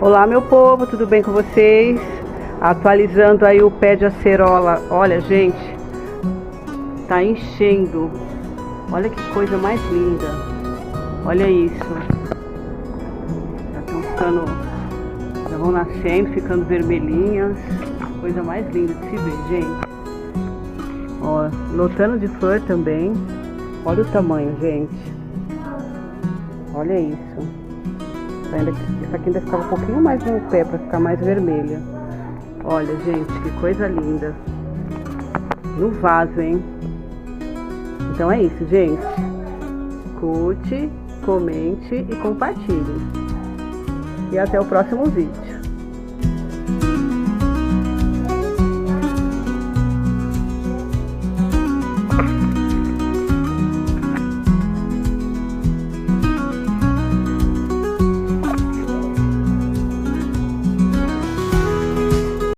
Olá, meu povo, tudo bem com vocês? Atualizando aí o pé de acerola. Olha, gente, tá enchendo. Olha que coisa mais linda. Olha isso. Já estão ficando, já vão nascendo, ficando vermelhinhas. Coisa mais linda de se ver, gente. Ó, lotando de flor também. Olha o tamanho, gente. Olha isso. Essa aqui ainda ficava um pouquinho mais no pé para ficar mais vermelha. Olha, gente, que coisa linda. No vaso, hein? Então é isso, gente. Curte, comente e compartilhe. E até o próximo vídeo.